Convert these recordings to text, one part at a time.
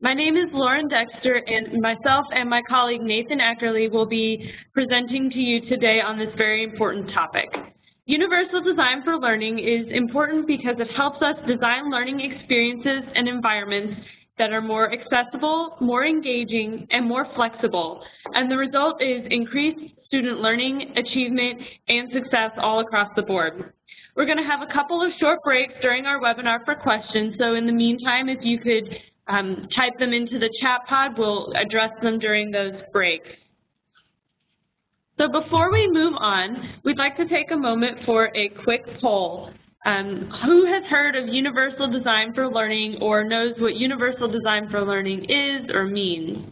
My name is Lauren Dexter, and myself and my colleague Nathan Eckerly will be presenting to you today on this very important topic. Universal design for learning is important because it helps us design learning experiences and environments that are more accessible, more engaging, and more flexible. And the result is increased student learning, achievement, and success all across the board. We're going to have a couple of short breaks during our webinar for questions, so in the meantime, if you could type them into the chat pod, we'll address them during those breaks. So before we move on, we'd like to take a moment for a quick poll. Who has heard of universal design for learning or knows what universal design for learning is or means?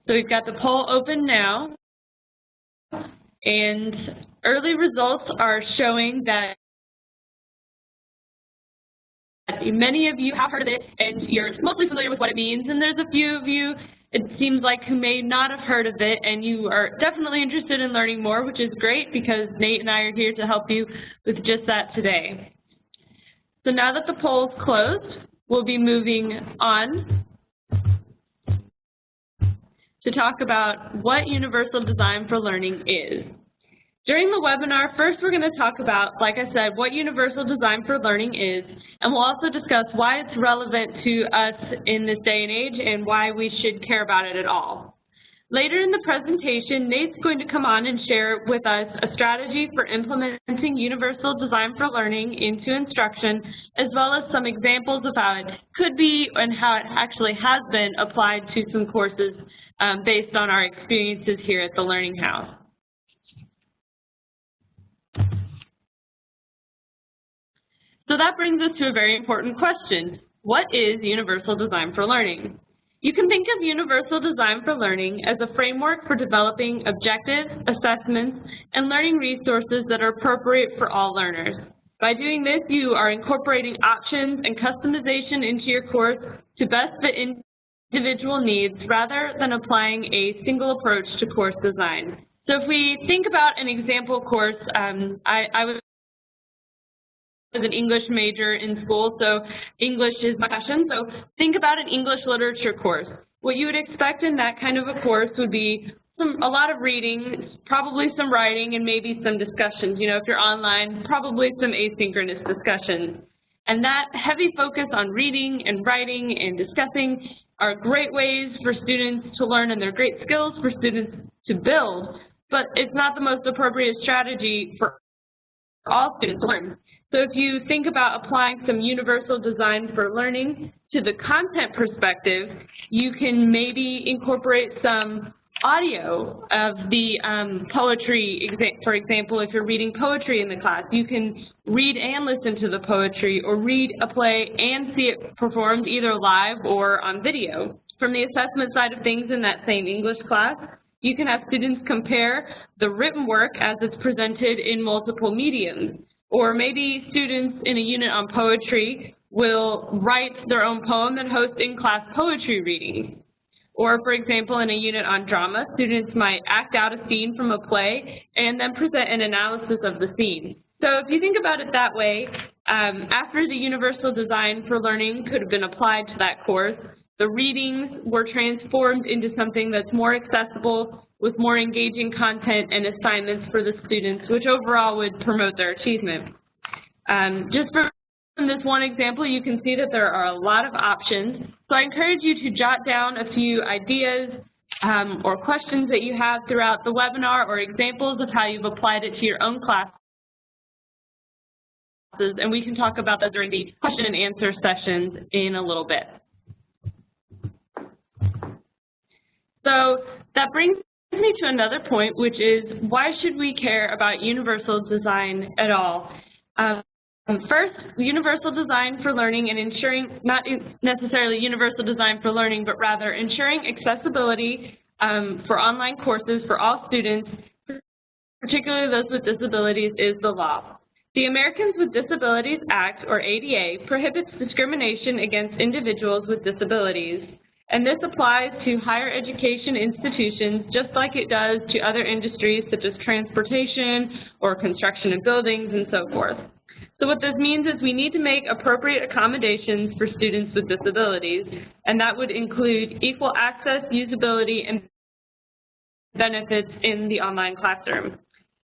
So we've got the poll open now, and early results are showing that many of you have heard of it and you're mostly familiar with what it means, and there's a few of you, it seems like, who may not have heard of it, and you are definitely interested in learning more, which is great because Nate and I are here to help you with just that today. So now that the poll's closed, we'll be moving on to talk about what universal design for learning is. During the webinar, first we're going to talk about, like I said, what universal design for learning is, and we'll also discuss why it's relevant to us in this day and age and why we should care about it at all. Later in the presentation, Nate's going to come on and share with us a strategy for implementing universal design for learning into instruction, as well as some examples of how it could be and how it actually has been applied to some courses based on our experiences here at the Learning House. So that brings us to a very important question. What is universal design for learning? You can think of universal design for learning as a framework for developing objectives, assessments, and learning resources that are appropriate for all learners. By doing this, you are incorporating options and customization into your course to best fit individual needs rather than applying a single approach to course design. So if we think about an example course, I was an English major in school, so English is my passion. So think about an English literature course. What you would expect in that kind of a course would be a lot of reading, probably some writing, and maybe some discussions. You know, if you're online, probably some asynchronous discussions. And that heavy focus on reading and writing and discussing are great ways for students to learn, and they're great skills for students to build, but it's not the most appropriate strategy for all students to learn. So if you think about applying some universal design for learning to the content perspective, you can maybe incorporate some audio of the poetry. For example, if you're reading poetry in the class, you can read and listen to the poetry, or read a play and see it performed either live or on video. From the assessment side of things in that same English class, you can have students compare the written work as it's presented in multiple mediums. Or maybe students in a unit on poetry will write their own poem and host in-class poetry readings. Or, for example, in a unit on drama, students might act out a scene from a play and then present an analysis of the scene. So if you think about it that way, after the universal design for learning could have been applied to that course, the readings were transformed into something that's more accessible, with more engaging content and assignments for the students, which overall would promote their achievement. Just from this one example, you can see that there are a lot of options. So I encourage you to jot down a few ideas or questions that you have throughout the webinar, or examples of how you've applied it to your own classes, and we can talk about that during the question and answer sessions in a little bit. So that brings me to another point, which is, why should we care about universal design at all? First, universal design for learning and ensuring, not necessarily universal design for learning, but rather ensuring accessibility for online courses for all students, particularly those with disabilities, is the law. The Americans with Disabilities Act, or ADA, prohibits discrimination against individuals with disabilities. And this applies to higher education institutions just like it does to other industries such as transportation or construction and buildings and so forth. So what this means is we need to make appropriate accommodations for students with disabilities, and that would include equal access, usability, and benefits in the online classroom.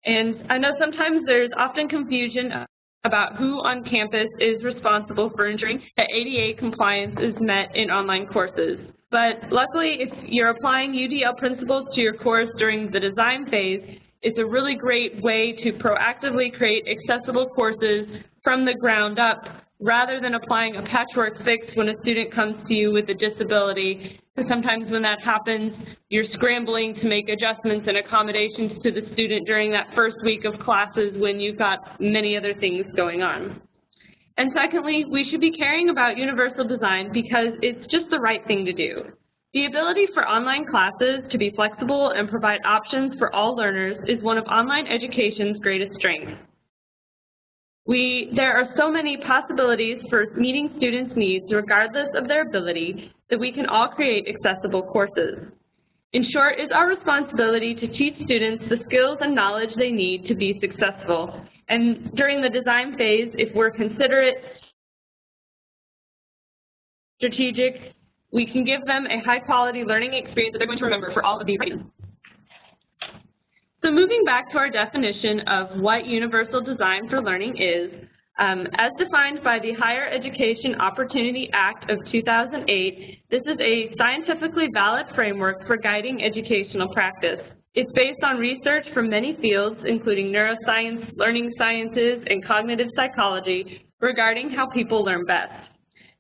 And I know sometimes there's often confusion about who on campus is responsible for ensuring that ADA compliance is met in online courses. But luckily, if you're applying UDL principles to your course during the design phase, it's a really great way to proactively create accessible courses from the ground up, rather than applying a patchwork fix when a student comes to you with a disability. Because sometimes when that happens, you're scrambling to make adjustments and accommodations to the student during that first week of classes when you've got many other things going on. And secondly, we should be caring about universal design because it's just the right thing to do. The ability for online classes to be flexible and provide options for all learners is one of online education's greatest strengths. There are so many possibilities for meeting students' needs regardless of their ability that we can all create accessible courses. In short, it's our responsibility to teach students the skills and knowledge they need to be successful. And during the design phase, if we're considerate, strategic, we can give them a high-quality learning experience that they're going to remember for all of these reasons. So moving back to our definition of what Universal Design for Learning is, as defined by the Higher Education Opportunity Act of 2008, this is a scientifically valid framework for guiding educational practice. It's based on research from many fields, including neuroscience, learning sciences, and cognitive psychology, regarding how people learn best.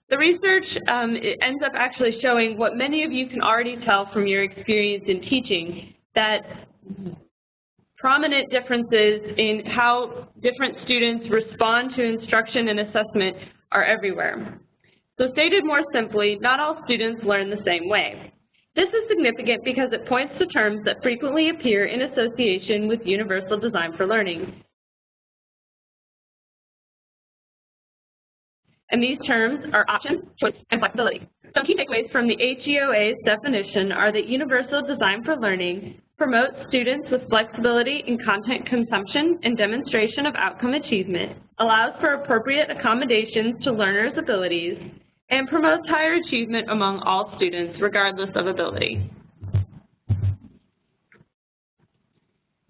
The research it ends up actually showing what many of you can already tell from your experience in teaching, that prominent differences in how different students respond to instruction and assessment are everywhere. So stated more simply, not all students learn the same way. This is significant because it points to terms that frequently appear in association with Universal Design for Learning. And these terms are option, choice, and flexibility. Some key takeaways from the HEOA's definition are that Universal Design for Learning promotes students with flexibility in content consumption and demonstration of outcome achievement, allows for appropriate accommodations to learners' abilities, and promotes higher achievement among all students, regardless of ability.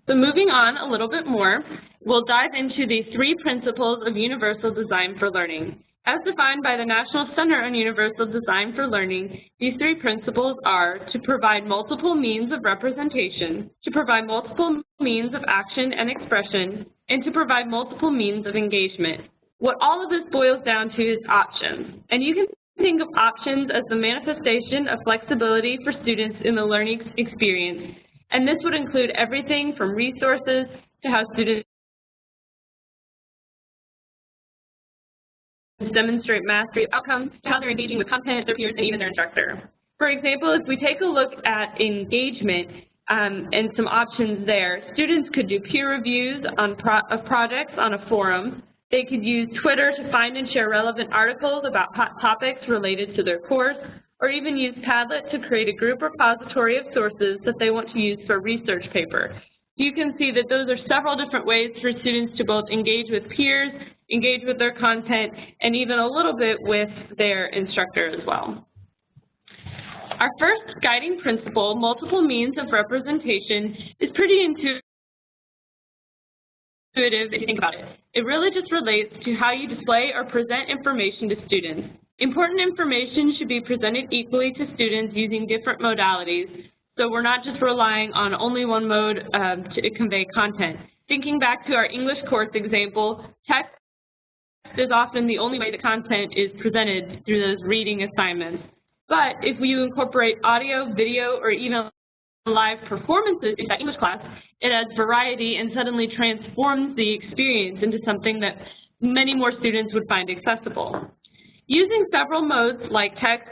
So moving on a little bit more, we'll dive into the 3 principles of Universal Design for Learning. As defined by the National Center on Universal Design for Learning, these 3 principles are to provide multiple means of representation, to provide multiple means of action and expression, and to provide multiple means of engagement. What all of this boils down to is options. And you can think of options as the manifestation of flexibility for students in the learning experience. And this would include everything from resources to how students demonstrate mastery of outcomes, to how they're engaging with content, their peers, and even their instructor. For example, if we take a look at engagement and some options there, students could do peer reviews of projects on a forum. They could use Twitter to find and share relevant articles about hot topics related to their course, or even use Padlet to create a group repository of sources that they want to use for a research paper. You can see that those are several different ways for students to both engage with peers, engage with their content, and even a little bit with their instructor as well. Our first guiding principle, multiple means of representation, is pretty intuitive if you think about it. It really just relates to how you display or present information to students. Important information should be presented equally to students using different modalities, so we're not just relying on only one mode to convey content. Thinking back to our English course example, text is often the only way the content is presented through those reading assignments. But if you incorporate audio, video, or even live performances in that English class, it adds variety and suddenly transforms the experience into something that many more students would find accessible. Using several modes like text,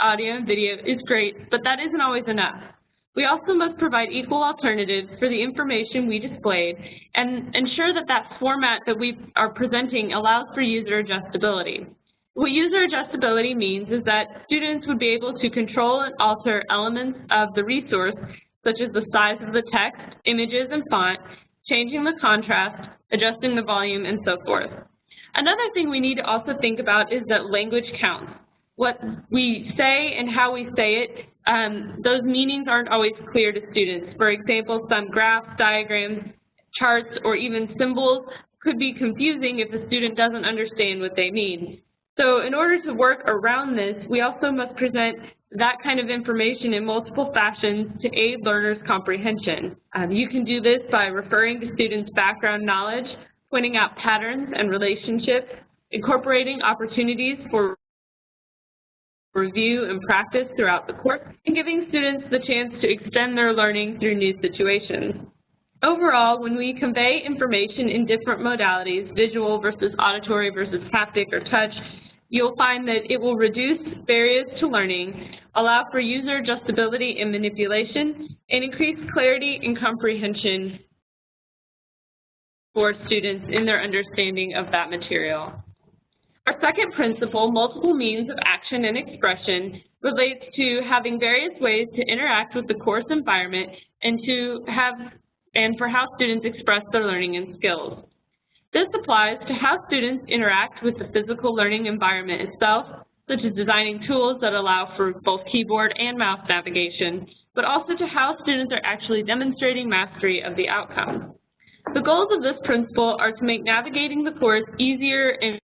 audio, and video is great, but that isn't always enough. We also must provide equal alternatives for the information we displayed and ensure that that format that we are presenting allows for user adjustability. What user adjustability means is that students would be able to control and alter elements of the resource, such as the size of the text, images, and font, changing the contrast, adjusting the volume, and so forth. Another thing we need to also think about is that language counts. What we say and how we say it, those meanings aren't always clear to students. For example, some graphs, diagrams, charts, or even symbols could be confusing if the student doesn't understand what they mean. So in order to work around this, we also must present that kind of information in multiple fashions to aid learners' comprehension. You can do this by referring to students' background knowledge, pointing out patterns and relationships, incorporating opportunities for review and practice throughout the course, and giving students the chance to extend their learning through new situations. Overall, when we convey information in different modalities, visual versus auditory versus haptic or touch, you'll find that it will reduce barriers to learning, allow for user adjustability and manipulation, and increase clarity and comprehension for students in their understanding of that material. Our second principle, multiple means of action and expression, relates to having various ways to interact with the course environment and for how students express their learning and skills. This applies to how students interact with the physical learning environment itself, such as designing tools that allow for both keyboard and mouse navigation, but also to how students are actually demonstrating mastery of the outcome. The goals of this principle are to make navigating the course easier and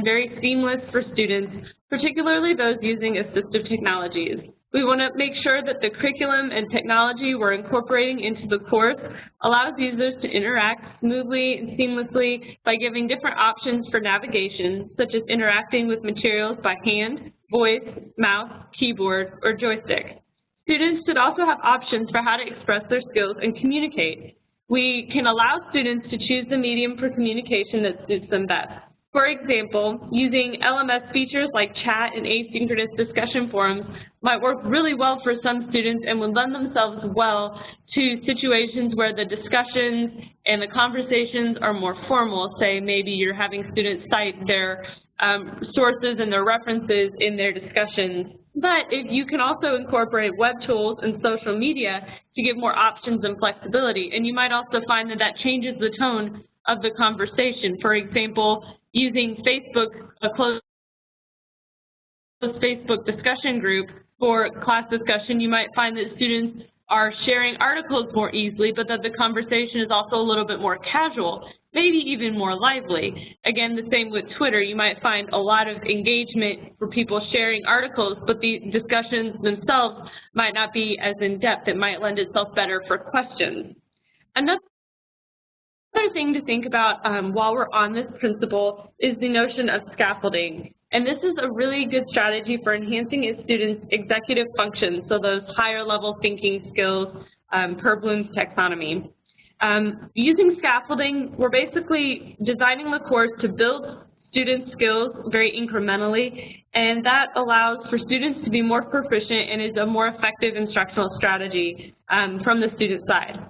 very seamless for students, particularly those using assistive technologies. We want to make sure that the curriculum and technology we're incorporating into the course allows users to interact smoothly and seamlessly by giving different options for navigation, such as interacting with materials by hand, voice, mouse, keyboard, or joystick. Students should also have options for how to express their skills and communicate. We can allow students to choose the medium for communication that suits them best. For example, using LMS features like chat and asynchronous discussion forums might work really well for some students and would lend themselves well to situations where the discussions and the conversations are more formal. Say maybe you're having students cite their sources and their references in their discussions. But if you can also incorporate web tools and social media to give more options and flexibility, and you might also find that that changes the tone of the conversation. For example, using Facebook, a closed Facebook discussion group for class discussion, you might find that students are sharing articles more easily, but that the conversation is also a little bit more casual, maybe even more lively. Again, the same with Twitter. You might find a lot of engagement for people sharing articles, but the discussions themselves might not be as in-depth. It might lend itself better for questions. Another thing to think about while we're on this principle is the notion of scaffolding. And this is a really good strategy for enhancing a student's executive functions, so those higher level thinking skills per Bloom's taxonomy. Using scaffolding, we're basically designing the course to build student skills very incrementally, and that allows for students to be more proficient and is a more effective instructional strategy from the student side.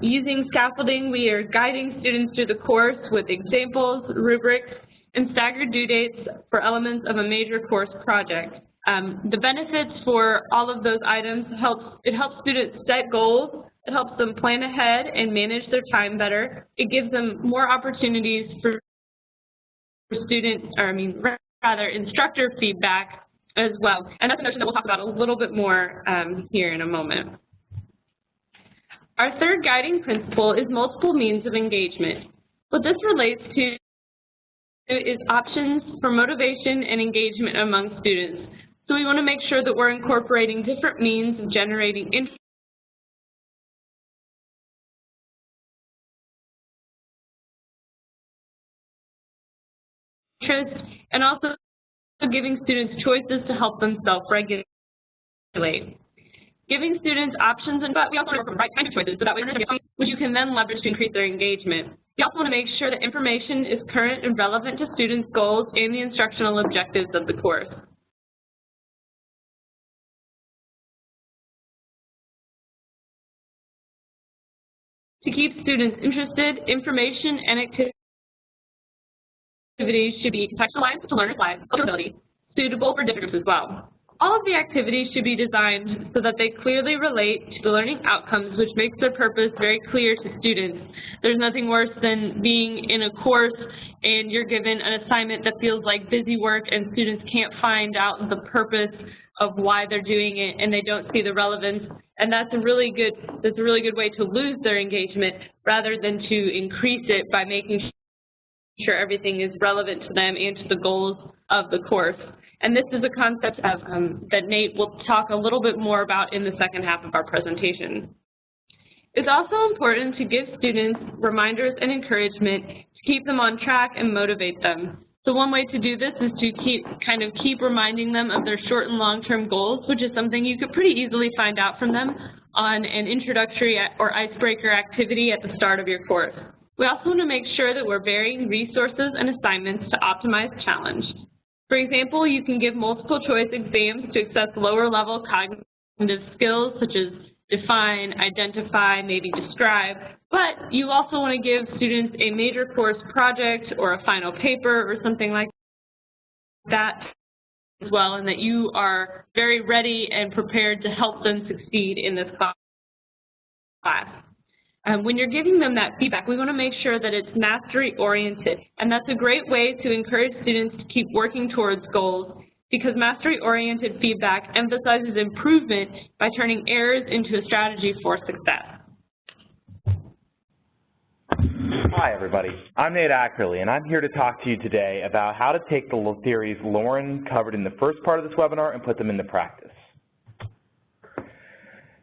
Using scaffolding, we are guiding students through the course with examples, rubrics, and staggered due dates for elements of a major course project. The benefits for all of those items it helps students set goals, it helps them plan ahead and manage their time better. It gives them more opportunities for instructor feedback as well. And that's a notion that we'll talk about a little bit more here in a moment. Our third guiding principle is multiple means of engagement. What this relates to is options for motivation and engagement among students. So we want to make sure that we're incorporating different means of generating interest and also giving students choices to help them self-regulate. Giving students options, but we also want to work with the right kind of choices so that way which you can then leverage to increase their engagement. We also want to make sure that information is current and relevant to students' goals and the instructional objectives of the course. To keep students interested, information and activities should be contextualized to learners' lives, ability, suitable for different groups as well. All of the activities should be designed so that they clearly relate to the learning outcomes, which makes their purpose very clear to students. There's nothing worse than being in a course and you're given an assignment that feels like busy work and students can't find out the purpose of why they're doing it and they don't see the relevance. And that's a really good way to lose their engagement rather than to increase it by making sure everything is relevant to them and to the goals of the course. And this is a concept that Nate will talk a little bit more about in the second half of our presentation. It's also important to give students reminders and encouragement to keep them on track and motivate them. So one way to do this is to keep reminding them of their short and long-term goals, which is something you could pretty easily find out from them on an introductory or icebreaker activity at the start of your course. We also want to make sure that we're varying resources and assignments to optimize challenge. For example, you can give multiple choice exams to assess lower level cognitive skills such as define, identify, maybe describe, but you also want to give students a major course project or a final paper or something like that as well, and that you are very ready and prepared to help them succeed in this class. When you're giving them that feedback, we want to make sure that it's mastery-oriented, and that's a great way to encourage students to keep working towards goals because mastery-oriented feedback emphasizes improvement by turning errors into a strategy for success. Hi, everybody. I'm Nate Ackerley, and I'm here to talk to you today about how to take the theories Lauren covered in the first part of this webinar and put them into practice.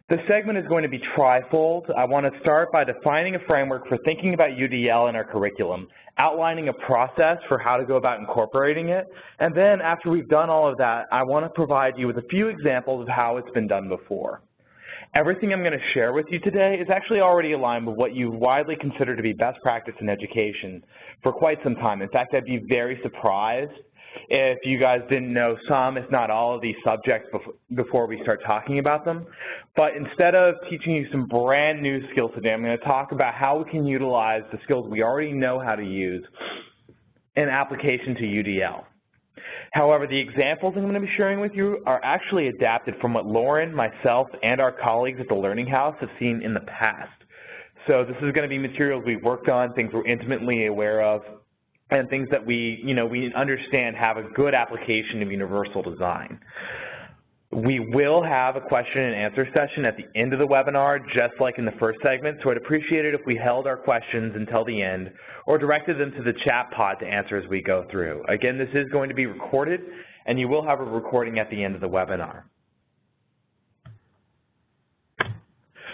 This segment is going to be trifold. I want to start by defining a framework for thinking about UDL in our curriculum, outlining a process for how to go about incorporating it, and then after we've done all of that, I want to provide you with a few examples of how it's been done before. Everything I'm going to share with you today is actually already aligned with what you widely consider to be best practice in education for quite some time. In fact, I'd be very surprised if you guys didn't know some, if not all, of these subjects before we start talking about them. But instead of teaching you some brand new skills today, I'm going to talk about how we can utilize the skills we already know how to use in application to UDL. However, the examples I'm going to be sharing with you are actually adapted from what Lauren, myself, and our colleagues at the Learning House have seen in the past. So this is going to be materials we've worked on, things we're intimately aware of, and things that we understand have a good application of universal design. We will have a question and answer session at the end of the webinar, just like in the first segment, so I'd appreciate it if we held our questions until the end or directed them to the chat pod to answer as we go through. Again, this is going to be recorded, and you will have a recording at the end of the webinar.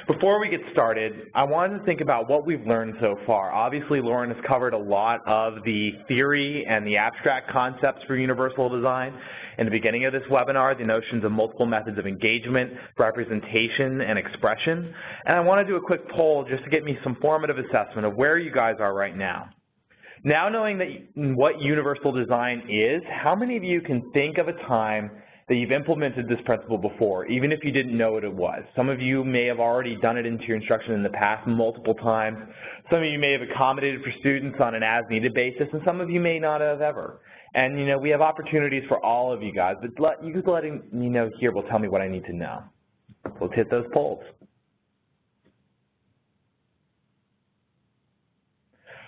Before we get started, I wanted to think about what we've learned so far. Obviously, Lauren has covered a lot of the theory and the abstract concepts for universal design. In the beginning of this webinar, the notions of multiple methods of engagement, representation, and expression. And I want to do a quick poll just to get me some formative assessment of where you guys are right now. Now knowing what universal design is, how many of you can think of a time that you've implemented this principle before, even if you didn't know what it was? Some of you may have already done it into your instruction in the past multiple times. Some of you may have accommodated for students on an as-needed basis, and some of you may not have ever. And, we have opportunities for all of you guys, but you just letting me know here will tell me what I need to know. Let's hit those polls.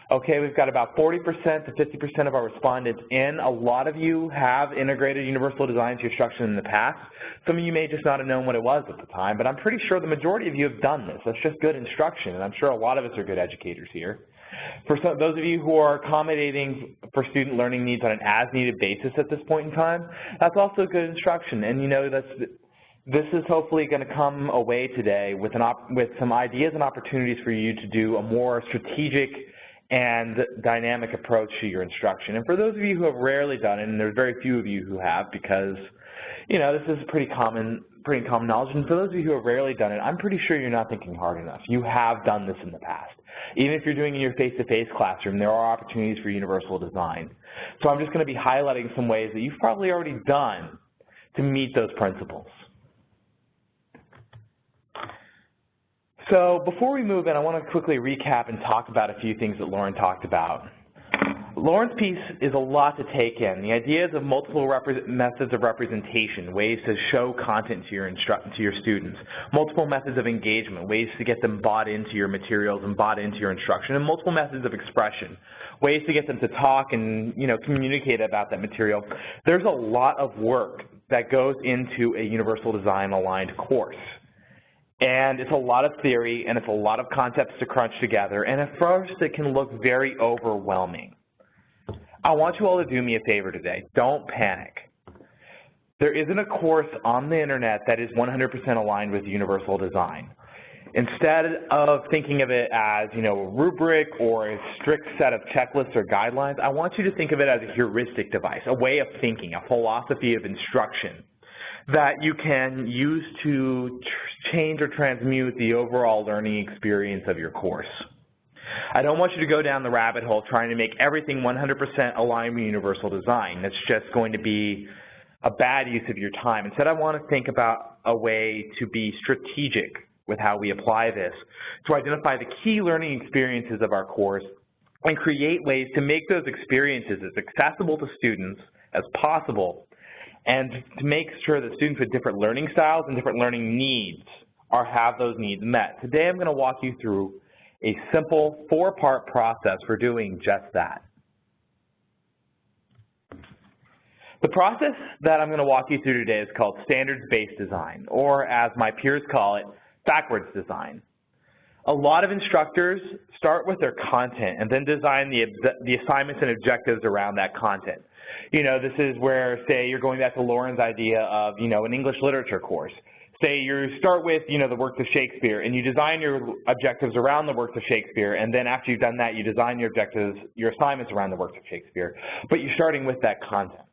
Okay, we've got about 40% to 50% of our respondents in. A lot of you have integrated universal design to your instruction in the past. Some of you may just not have known what it was at the time, but I'm pretty sure the majority of you have done this. That's just good instruction, and I'm sure a lot of us are good educators here. For those of you who are accommodating for student learning needs on an as-needed basis at this point in time, that's also good instruction, and this is hopefully going to come away today with some ideas and opportunities for you to do a more strategic and dynamic approach to your instruction. And for those of you who have rarely done it, and there's very few of you who have because, this is pretty common knowledge, and for those of you who have rarely done it, I'm pretty sure you're not thinking hard enough. You have done this in the past. Even if you're doing it in your face-to-face classroom, there are opportunities for universal design. So I'm just going to be highlighting some ways that you've probably already done to meet those principles. So before we move in, I want to quickly recap and talk about a few things that Lauren talked about. Lawrence piece is a lot to take in. The ideas of multiple methods of representation, ways to show content to your students, multiple methods of engagement, ways to get them bought into your materials and bought into your instruction, and multiple methods of expression, ways to get them to talk and communicate about that material. There's a lot of work that goes into a universal design aligned course. And it's a lot of theory and it's a lot of concepts to crunch together, and at first it can look very overwhelming. I want you all to do me a favor today. Don't panic. There isn't a course on the internet that is 100% aligned with universal design. Instead of thinking of it as, a rubric or a strict set of checklists or guidelines, I want you to think of it as a heuristic device, a way of thinking, a philosophy of instruction that you can use to change or transmute the overall learning experience of your course. I don't want you to go down the rabbit hole trying to make everything 100% aligned with universal design. That's just going to be a bad use of your time. Instead, I want to think about a way to be strategic with how we apply this, to identify the key learning experiences of our course and create ways to make those experiences as accessible to students as possible, and to make sure that students with different learning styles and different learning needs have those needs met. Today, I'm going to walk you through a simple 4-part process for doing just that. The process that I'm going to walk you through today is called standards-based design, or as my peers call it, backwards design. A lot of instructors start with their content and then design the assignments and objectives around that content. This is where, say, you're going back to Lauren's idea of, an English literature course. Say you start with, the works of Shakespeare, and you design your objectives around the works of Shakespeare, and then after you've done that, you design your objectives, your assignments around the works of Shakespeare, but you're starting with that content.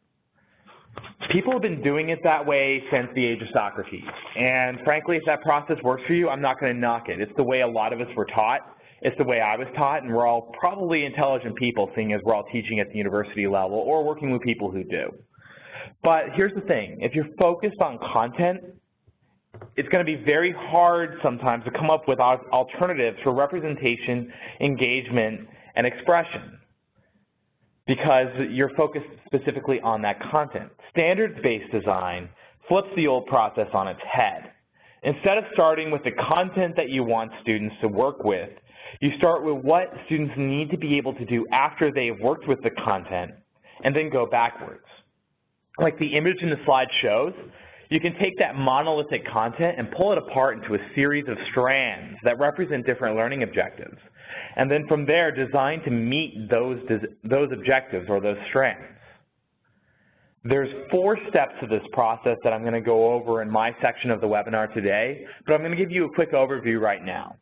People have been doing it that way since the age of Socrates, and frankly, if that process works for you, I'm not going to knock it. It's the way a lot of us were taught. It's the way I was taught, and we're all probably intelligent people, seeing as we're all teaching at the university level or working with people who do. But here's the thing. If you're focused on content, it's going to be very hard sometimes to come up with alternatives for representation, engagement, and expression because you're focused specifically on that content. Standards-based design flips the old process on its head. Instead of starting with the content that you want students to work with, you start with what students need to be able to do after they've worked with the content and then go backwards. Like the image in the slide shows, you can take that monolithic content and pull it apart into a series of strands that represent different learning objectives. And then from there, design to meet those objectives or those strands. There's 4 steps to this process that I'm going to go over in my section of the webinar today, but I'm going to give you a quick overview right now.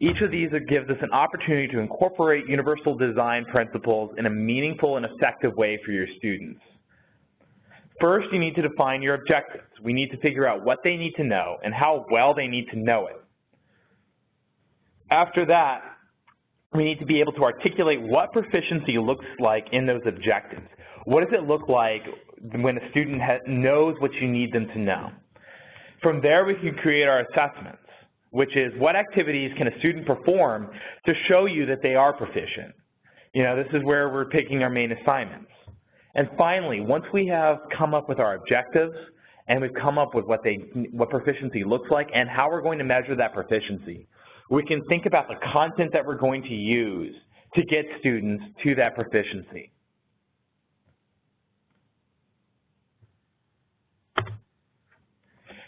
Each of these gives us an opportunity to incorporate universal design principles in a meaningful and effective way for your students. First, you need to define your objectives. We need to figure out what they need to know and how well they need to know it. After that, we need to be able to articulate what proficiency looks like in those objectives. What does it look like when a student knows what you need them to know? From there, we can create our assessments, which is what activities can a student perform to show you that they are proficient. This is where we're picking our main assignments. And finally, once we have come up with our objectives and we've come up with what proficiency looks like and how we're going to measure that proficiency, we can think about the content that we're going to use to get students to that proficiency.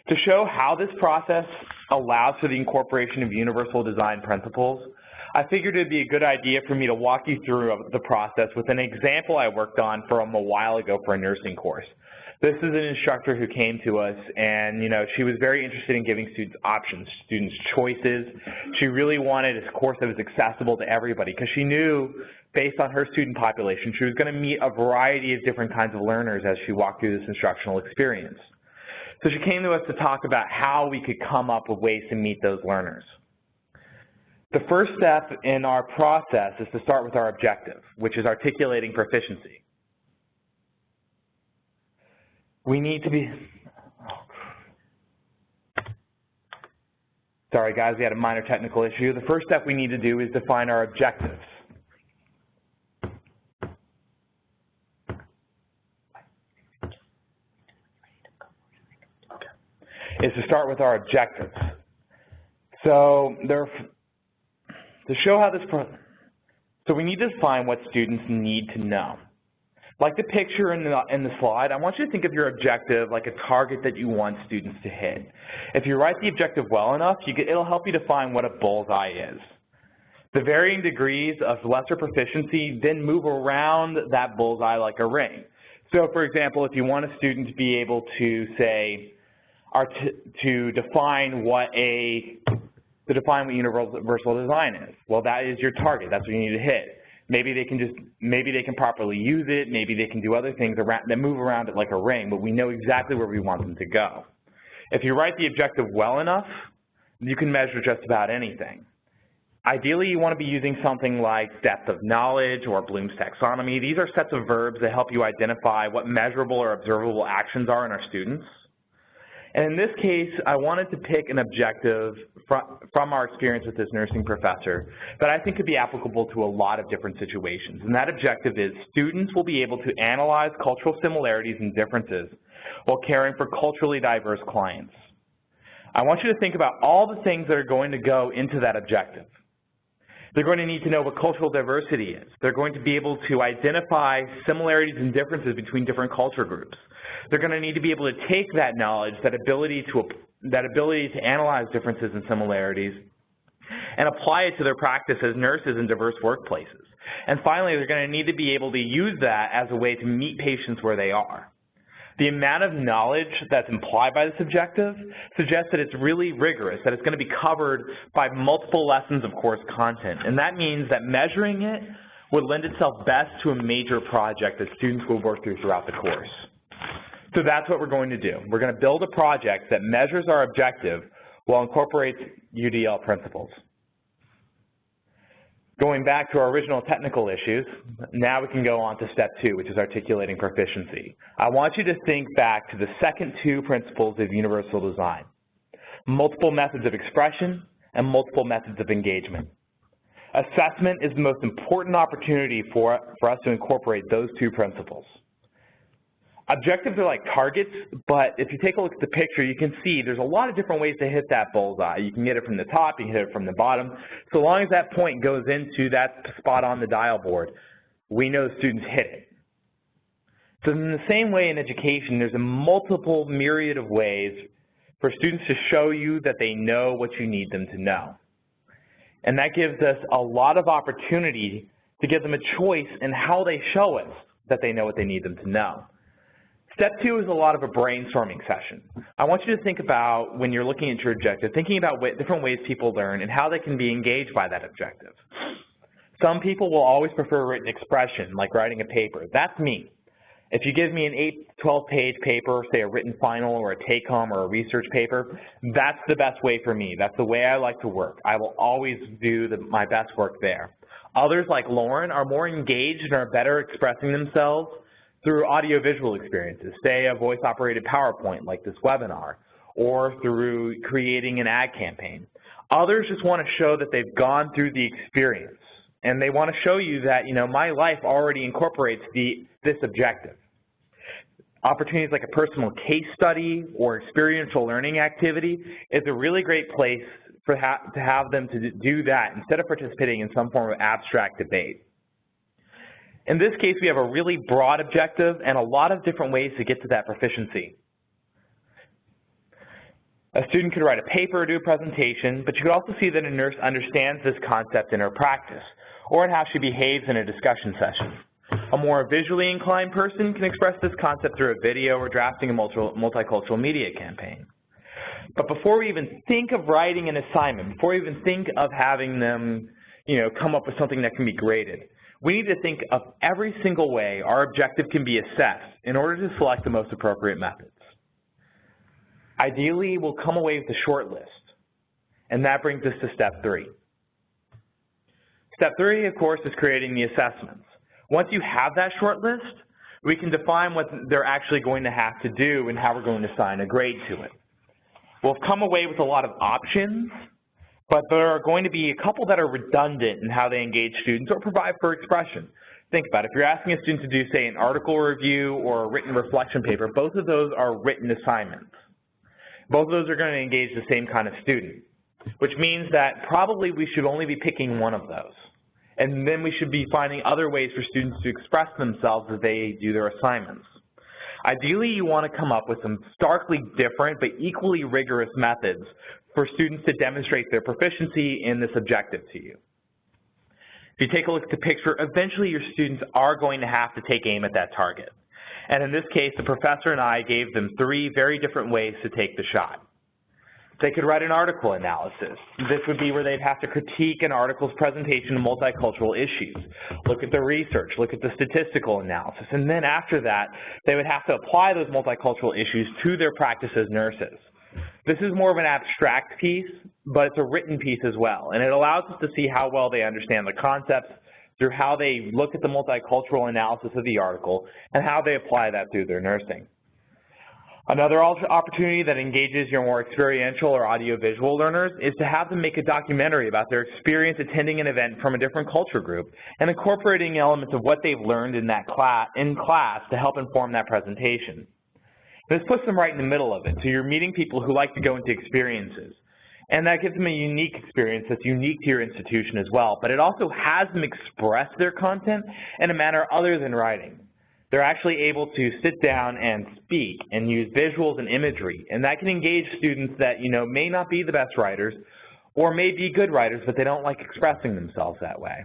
To show how this process allows for the incorporation of universal design principles, I figured it would be a good idea for me to walk you through the process with an example I worked on from a while ago for a nursing course. This is an instructor who came to us, and she was very interested in giving students options, students choices. She really wanted a course that was accessible to everybody because she knew, based on her student population, she was going to meet a variety of different kinds of learners as she walked through this instructional experience. So she came to us to talk about how we could come up with ways to meet those learners. The first step in our process is to start with our objective, which is articulating proficiency. We need to be, sorry guys, we had a minor technical issue. The first step we need to do is define our objectives. is to start with our objectives. So to show how this, so we need to define what students need to know. Like the picture in the slide, I want you to think of your objective like a target that you want students to hit. If you write the objective well enough, it'll help you define what a bullseye is. The varying degrees of lesser proficiency then move around that bullseye like a ring. So for example, if you want a student to be able to say, to define what universal design is, well, that is your target. That's what you need to hit. Maybe they can properly use it. Maybe they can do other things that move around it like a ring, but we know exactly where we want them to go. If you write the objective well enough, you can measure just about anything. Ideally, you want to be using something like depth of knowledge or Bloom's taxonomy. These are sets of verbs that help you identify what measurable or observable actions are in our students. And in this case, I wanted to pick an objective from our experience with this nursing professor that I think could be applicable to a lot of different situations. And that objective is students will be able to analyze cultural similarities and differences while caring for culturally diverse clients. I want you to think about all the things that are going to go into that objective. They're going to need to know what cultural diversity is. They're going to be able to identify similarities and differences between different culture groups. They're going to need to be able to take that knowledge, that ability to analyze differences and similarities, and apply it to their practice as nurses in diverse workplaces. And finally, they're going to need to be able to use that as a way to meet patients where they are. The amount of knowledge that's implied by this objective suggests that it's really rigorous, that it's going to be covered by multiple lessons of course content. And that means that measuring it would lend itself best to a major project that students will work through throughout the course. So that's what we're going to do. We're going to build a project that measures our objective while incorporates UDL principles. Going back to our original technical issues, now we can go on to step 2, which is articulating proficiency. I want you to think back to the second 2 principles of universal design: multiple methods of expression and multiple methods of engagement. Assessment is the most important opportunity for us to incorporate those 2 principles. Objectives are like targets, but if you take a look at the picture, you can see there's a lot of different ways to hit that bullseye. You can hit it from the top, you can hit it from the bottom. So long as that point goes into that spot on the dial board, we know the students hit it. So in the same way in education, there's a multiple myriad of ways for students to show you that they know what you need them to know. And that gives us a lot of opportunity to give them a choice in how they show us that they know what they need them to know. Step 2 is a lot of a brainstorming session. I want you to think about, when you're looking at your objective, thinking about different ways people learn and how they can be engaged by that objective. Some people will always prefer written expression, like writing a paper. That's me. If you give me an 12-page paper, say a written final or a take-home or a research paper, that's the best way for me. That's the way I like to work. I will always do my best work there. Others, like Lauren, are more engaged and are better expressing themselves through audiovisual experiences, say a voice-operated PowerPoint like this webinar, or through creating an ad campaign. Others just want to show that they've gone through the experience, and they want to show you that, my life already incorporates this objective. Opportunities like a personal case study or experiential learning activity is a really great place to have them to do that instead of participating in some form of abstract debate. In this case, we have a really broad objective and a lot of different ways to get to that proficiency. A student could write a paper or do a presentation, but you could also see that a nurse understands this concept in her practice, or in how she behaves in a discussion session. A more visually inclined person can express this concept through a video or drafting a multicultural media campaign. But before we even think of writing an assignment, before we even think of having them, come up with something that can be graded, we need to think of every single way our objective can be assessed in order to select the most appropriate methods. Ideally, we'll come away with a short list, and that brings us to step 3. Step 3, of course, is creating the assessments. Once you have that short list, we can define what they're actually going to have to do and how we're going to assign a grade to it. We'll come away with a lot of options, but there are going to be a couple that are redundant in how they engage students or provide for expression. Think about it. If you're asking a student to do, say, an article review or a written reflection paper, both of those are written assignments. Both of those are going to engage the same kind of student, which means that probably we should only be picking one of those. And then we should be finding other ways for students to express themselves as they do their assignments. Ideally, you want to come up with some starkly different but equally rigorous methods for students to demonstrate their proficiency in this objective to you. If you take a look at the picture, eventually your students are going to have to take aim at that target. And in this case, the professor and I gave them 3 very different ways to take the shot. They could write an article analysis. This would be where they'd have to critique an article's presentation of multicultural issues, look at the research, look at the statistical analysis, and then after that, they would have to apply those multicultural issues to their practice as nurses. This is more of an abstract piece, but it's a written piece as well, and it allows us to see how well they understand the concepts through how they look at the multicultural analysis of the article and how they apply that through their nursing. Another opportunity that engages your more experiential or audiovisual learners is to have them make a documentary about their experience attending an event from a different culture group and incorporating elements of what they've learned in class to help inform that presentation. This puts them right in the middle of it, so you're meeting people who like to go into experiences. And that gives them a unique experience that's unique to your institution as well, but it also has them express their content in a manner other than writing. They're actually able to sit down and speak and use visuals and imagery, and that can engage students that, may not be the best writers or may be good writers, but they don't like expressing themselves that way.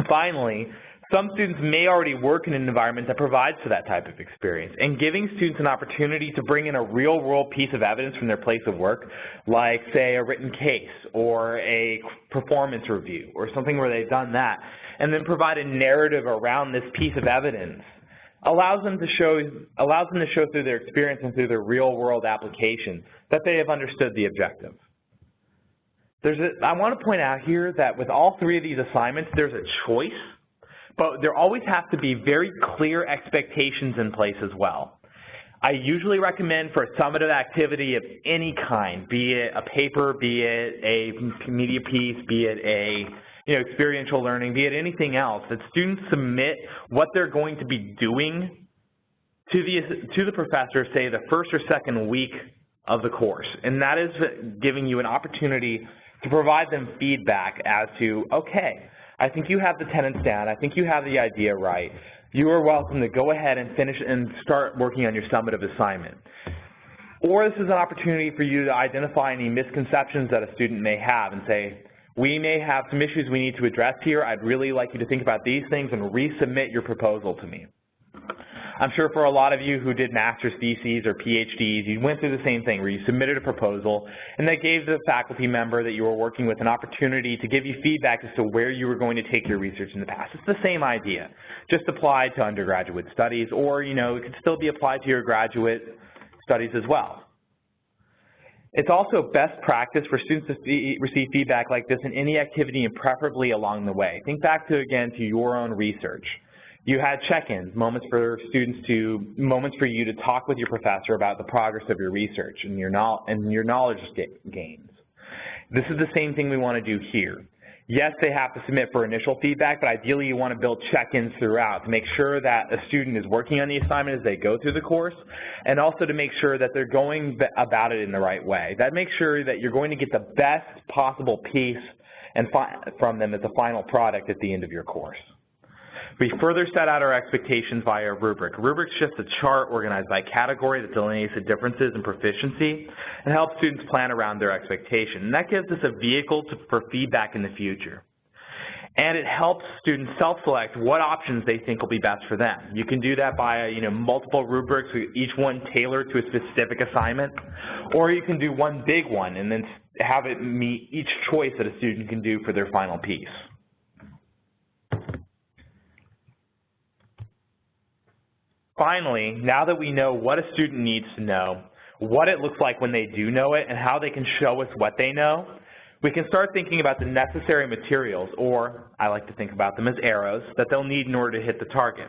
Finally, some students may already work in an environment that provides for that type of experience, and giving students an opportunity to bring in a real-world piece of evidence from their place of work, like, say, a written case or a performance review or something where they've done that, and then provide a narrative around this piece of evidence, allows them to show through their experience and through their real-world application that they have understood the objective. I want to point out here that with all 3 of these assignments, there's a choice, but there always have to be very clear expectations in place as well. I usually recommend for a summative activity of any kind, be it a paper, be it a media piece, be it a experiential learning, be it anything else, that students submit what they're going to be doing to the professor, say, the first or second week of the course. And that is giving you an opportunity to provide them feedback as to, okay, I think you have the tenets down, I think you have the idea right. You are welcome to go ahead and finish and start working on your summative assignment. Or this is an opportunity for you to identify any misconceptions that a student may have and say, we may have some issues we need to address here. I'd really like you to think about these things and resubmit your proposal to me. I'm sure for a lot of you who did master's theses or PhDs, you went through the same thing where you submitted a proposal and that gave the faculty member that you were working with an opportunity to give you feedback as to where you were going to take your research in the past. It's the same idea, just applied to undergraduate studies, or it could still be applied to your graduate studies as well. It's also best practice for students to receive feedback like this in any activity and preferably along the way. Think back to your own research. You had check-ins, moments for you to talk with your professor about the progress of your research and your knowledge gains. This is the same thing we want to do here. Yes, they have to submit for initial feedback, but ideally you want to build check-ins throughout to make sure that a student is working on the assignment as they go through the course, and also to make sure that they're going about it in the right way. That makes sure that you're going to get the best possible piece from them as a final product at the end of your course. We further set out our expectations via a rubric. A rubric's just a chart organized by category that delineates the differences in proficiency and helps students plan around their expectation. And that gives us a vehicle for feedback in the future. And it helps students self-select what options they think will be best for them. You can do that by multiple rubrics, each one tailored to a specific assignment, or you can do one big one and then have it meet each choice that a student can do for their final piece. Finally, now that we know what a student needs to know, what it looks like when they do know it, and how they can show us what they know, we can start thinking about the necessary materials, or I like to think about them as arrows, that they'll need in order to hit the target.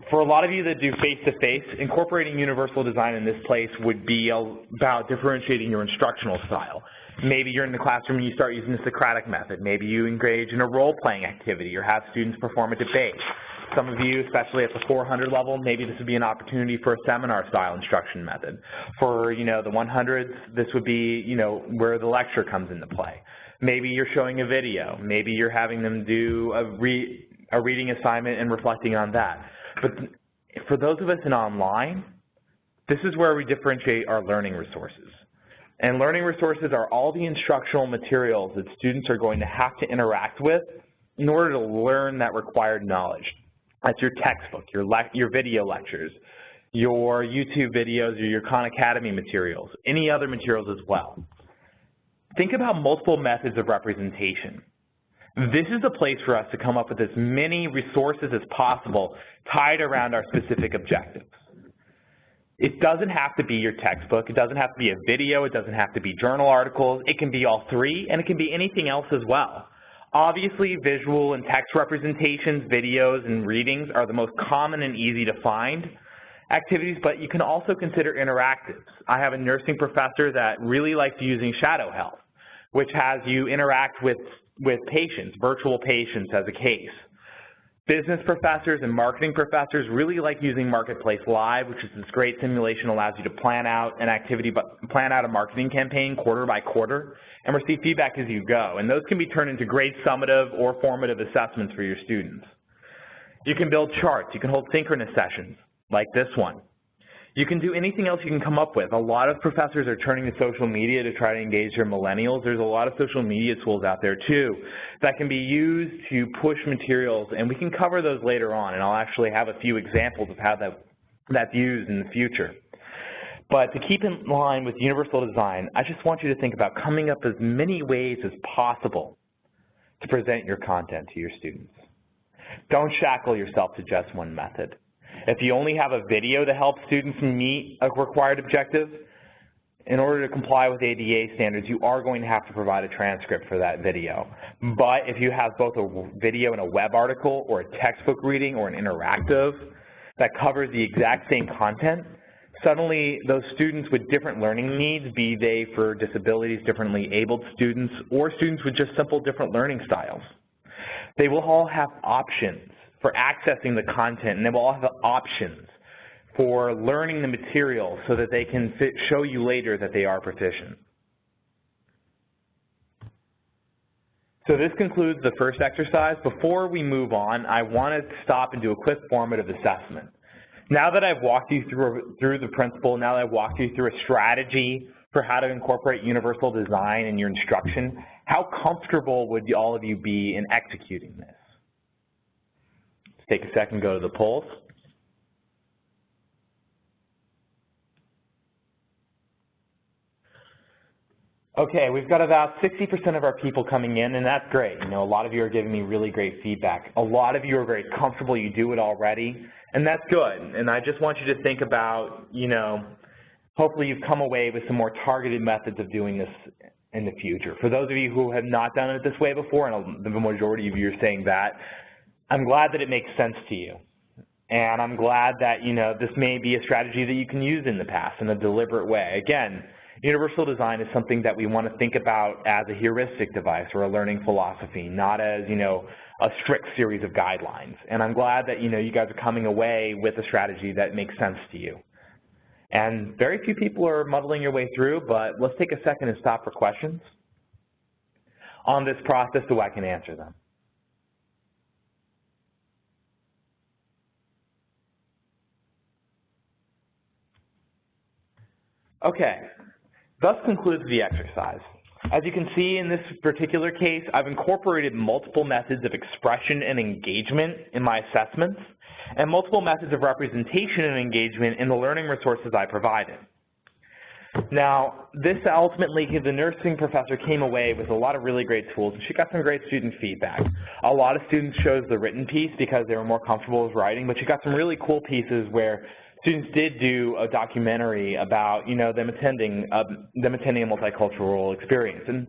For a lot of you that do face-to-face, incorporating universal design in this place would be about differentiating your instructional style. Maybe you're in the classroom and you start using the Socratic method. Maybe you engage in a role-playing activity or have students perform a debate. Some of you, especially at the 400 level, maybe this would be an opportunity for a seminar-style instruction method. For, the 100s, this would be, where the lecture comes into play. Maybe you're showing a video. Maybe you're having them do a reading assignment and reflecting on that. But for those of us in online, this is where we differentiate our learning resources. And learning resources are all the instructional materials that students are going to have to interact with in order to learn that required knowledge. That's your textbook, your video lectures, your YouTube videos, or your Khan Academy materials, any other materials as well. Think about multiple methods of representation. This is a place for us to come up with as many resources as possible tied around our specific objectives. It doesn't have to be your textbook. It doesn't have to be a video. It doesn't have to be journal articles. It can be all three, and it can be anything else as well. Obviously, visual and text representations, videos, and readings are the most common and easy to find activities, but you can also consider interactives. I have a nursing professor that really likes using Shadow Health, which has you interact with patients, virtual patients as a case. Business professors and marketing professors really like using Marketplace Live, which is this great simulation that allows you to plan out an activity, plan out a marketing campaign quarter by quarter, and receive feedback as you go. And those can be turned into great summative or formative assessments for your students. You can build charts. You can hold synchronous sessions like this one. You can do anything else you can come up with. A lot of professors are turning to social media to try to engage their millennials. There's a lot of social media tools out there too that can be used to push materials, and we can cover those later on, and I'll actually have a few examples of how that's used in the future. But to keep in line with universal design, I just want you to think about coming up with as many ways as possible to present your content to your students. Don't shackle yourself to just one method. If you only have a video to help students meet a required objective, in order to comply with ADA standards, you are going to have to provide a transcript for that video. But if you have both a video and a web article, or a textbook reading, or an interactive that covers the exact same content, suddenly those students with different learning needs, be they for disabilities, differently abled students, or students with just simple different learning styles, they will all have options for accessing the content, and they will all have options for learning the material so that they can show you later that they are proficient. So this concludes the first exercise. Before we move on, I want to stop and do a quick formative assessment. Now that I've walked you through the principle, now that I've walked you through a strategy for how to incorporate universal design in your instruction, how comfortable would all of you be in executing this? Take a second, go to the polls. Okay, we've got about 60% of our people coming in, and that's great. A lot of you are giving me really great feedback. A lot of you are very comfortable, you do it already, and that's good. And I just want you to think about, hopefully you've come away with some more targeted methods of doing this in the future. For those of you who have not done it this way before, and the majority of you are saying that, I'm glad that it makes sense to you. And I'm glad that, this may be a strategy that you can use in the past in a deliberate way. Again, universal design is something that we want to think about as a heuristic device or a learning philosophy, not as, a strict series of guidelines. And I'm glad that, you guys are coming away with a strategy that makes sense to you. And very few people are muddling your way through, but let's take a second and stop for questions on this process so I can answer them. Okay, thus concludes the exercise. As you can see in this particular case, I've incorporated multiple methods of expression and engagement in my assessments, and multiple methods of representation and engagement in the learning resources I provided. Now, this ultimately, the nursing professor came away with a lot of really great tools, and she got some great student feedback. A lot of students chose the written piece because they were more comfortable with writing, but she got some really cool pieces where students did do a documentary about, them attending a multicultural experience. And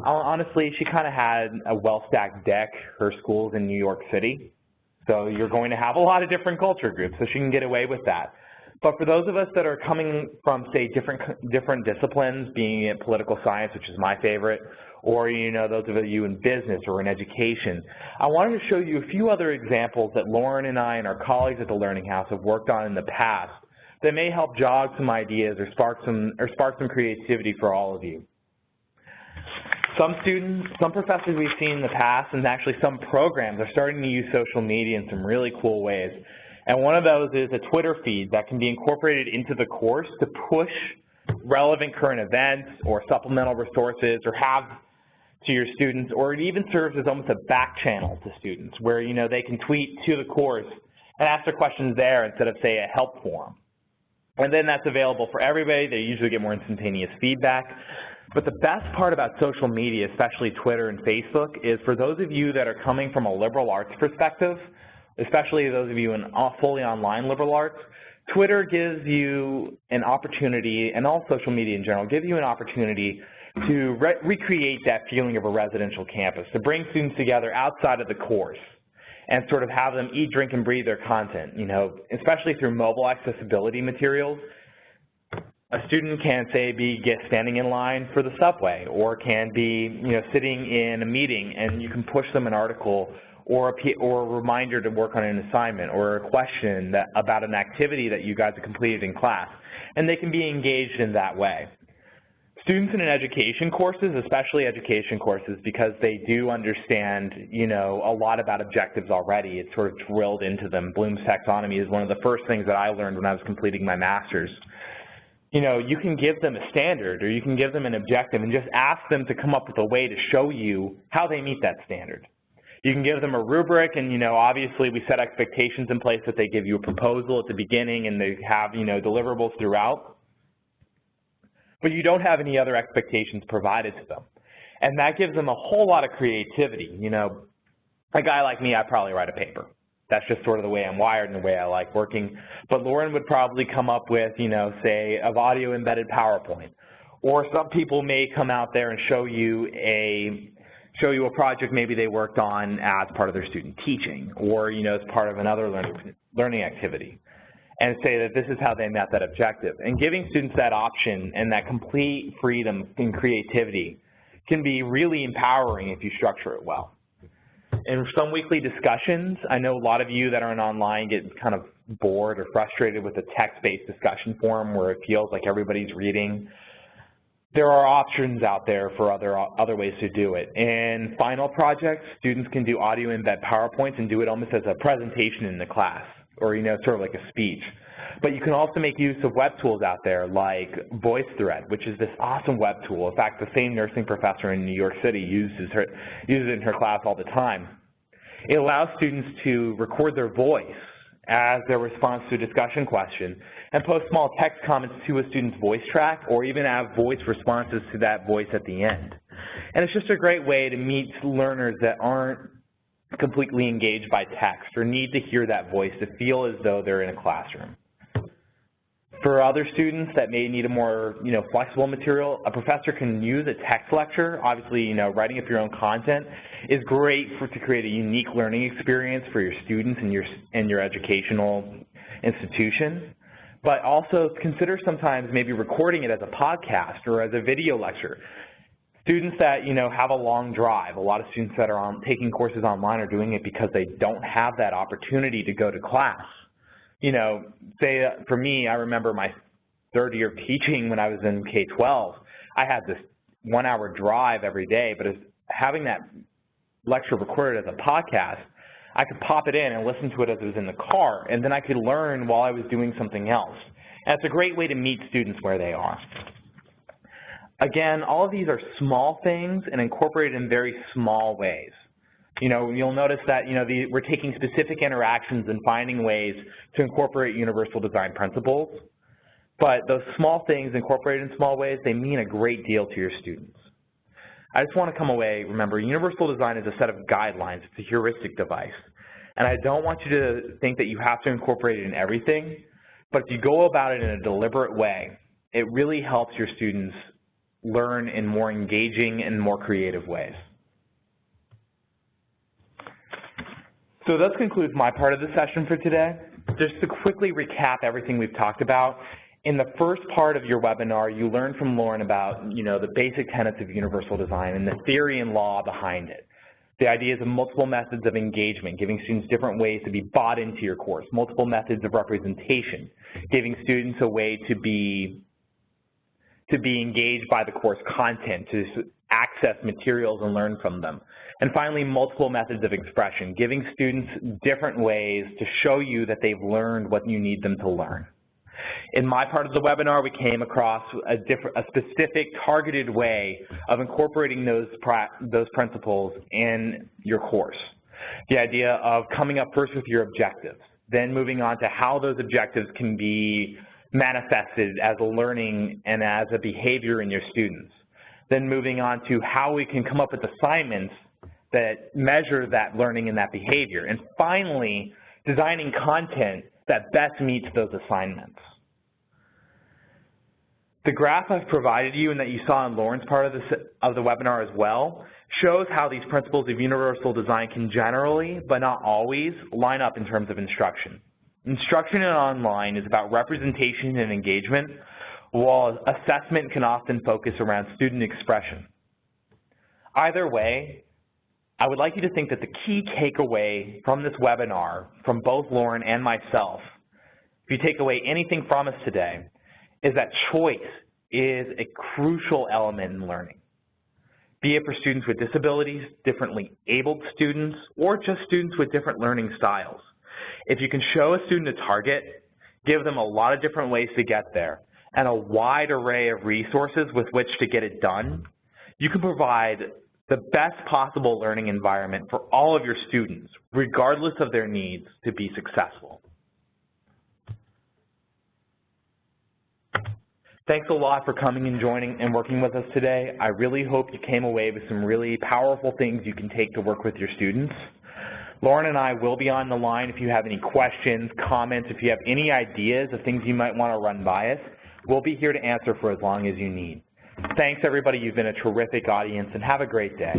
honestly, she kind of had a well-stacked deck. Her school's in New York City, so you're going to have a lot of different culture groups, so she can get away with that. But for those of us that are coming from, say, different disciplines, being in political science, which is my favorite, or, those of you in business or in education, I wanted to show you a few other examples that Lauren and I and our colleagues at the Learning House have worked on in the past that may help jog some ideas or spark some creativity for all of you. Some students, some professors we've seen in the past, and actually some programs are starting to use social media in some really cool ways. And one of those is a Twitter feed that can be incorporated into the course to push relevant current events or supplemental resources or have to your students, or it even serves as almost a back channel to students where, they can tweet to the course and ask their questions there instead of, say, a help forum. And then that's available for everybody. They usually get more instantaneous feedback. But the best part about social media, especially Twitter and Facebook, is for those of you that are coming from a liberal arts perspective, especially those of you in fully online liberal arts, Twitter gives you an opportunity, and all social media in general, give you an opportunity to recreate that feeling of a residential campus, to bring students together outside of the course and sort of have them eat, drink, and breathe their content, especially through mobile accessibility materials. A student can, say, be standing in line for the subway, or can be, sitting in a meeting, and you can push them an article or a reminder to work on an assignment or a question about an activity that you guys have completed in class, and they can be engaged in that way. Students in education courses, especially education courses, because they do understand, a lot about objectives already. It's sort of drilled into them. Bloom's taxonomy is one of the first things that I learned when I was completing my master's. You can give them a standard, or you can give them an objective and just ask them to come up with a way to show you how they meet that standard. You can give them a rubric, and, obviously we set expectations in place that they give you a proposal at the beginning and they have, deliverables throughout. But you don't have any other expectations provided to them. And that gives them a whole lot of creativity. A guy like me, I'd probably write a paper. That's just sort of the way I'm wired and the way I like working. But Lauren would probably come up with, say, an audio embedded PowerPoint. Or some people may come out there and show you a project maybe they worked on as part of their student teaching, or, as part of another learning activity, and say that this is how they met that objective. And giving students that option and that complete freedom and creativity can be really empowering if you structure it well. In some weekly discussions, I know a lot of you that are online get kind of bored or frustrated with a text-based discussion forum where it feels like everybody's reading. There are options out there for other ways to do it. In final projects, students can do audio embed PowerPoints and do it almost as a presentation in the class, or, sort of like a speech. But you can also make use of web tools out there like VoiceThread, which is this awesome web tool. In fact, the same nursing professor in New York City uses it in her class all the time. It allows students to record their voice as their response to a discussion question and post small text comments to a student's voice track, or even have voice responses to that voice at the end. And it's just a great way to meet learners that aren't completely engaged by text or need to hear that voice to feel as though they're in a classroom. For other students that may need a more, flexible material, a professor can use a text lecture. Obviously, writing up your own content is great to create a unique learning experience for your students and your educational institution. But also consider sometimes maybe recording it as a podcast or as a video lecture. Students that, have a long drive, a lot of students that are taking courses online are doing it because they don't have that opportunity to go to class. Say for me, I remember my third year of teaching when I was in K-12. I had this 1-hour drive every day, but having that lecture recorded as a podcast, I could pop it in and listen to it as it was in the car, and then I could learn while I was doing something else. And it's a great way to meet students where they are. Again, all of these are small things and incorporated in very small ways. You'll notice that, we're taking specific interactions and finding ways to incorporate universal design principles. But those small things incorporated in small ways, they mean a great deal to your students. I just want to come away, remember, universal design is a set of guidelines. It's a heuristic device. And I don't want you to think that you have to incorporate it in everything, but if you go about it in a deliberate way, it really helps your students learn in more engaging and more creative ways. So that concludes my part of the session for today. Just to quickly recap everything we've talked about, in the first part of your webinar, you learned from Lauren about, the basic tenets of universal design and the theory and law behind it. The ideas of multiple methods of engagement, giving students different ways to be bought into your course, multiple methods of representation, giving students a way to be engaged by the course content, to access materials and learn from them. And finally, multiple methods of expression, giving students different ways to show you that they've learned what you need them to learn. In my part of the webinar, we came across a specific targeted way of incorporating those principles in your course. The idea of coming up first with your objectives, then moving on to how those objectives can be manifested as a learning and as a behavior in your students. Then moving on to how we can come up with assignments that measure that learning and that behavior. And finally, designing content that best meets those assignments. The graph I've provided you and that you saw in Lauren's part of the webinar as well shows how these principles of universal design can generally, but not always, line up in terms of instruction. Instruction in online is about representation and engagement, while assessment can often focus around student expression. Either way, I would like you to think that the key takeaway from this webinar, from both Lauren and myself, if you take away anything from us today, is that choice is a crucial element in learning, be it for students with disabilities, differently abled students, or just students with different learning styles. If you can show a student a target, give them a lot of different ways to get there, and a wide array of resources with which to get it done, you can provide the best possible learning environment for all of your students, regardless of their needs, to be successful. Thanks a lot for coming and joining and working with us today. I really hope you came away with some really powerful things you can take to work with your students. Lauren and I will be on the line if you have any questions, comments, if you have any ideas of things you might want to run by us. We'll be here to answer for as long as you need. Thanks, everybody. You've been a terrific audience, and have a great day.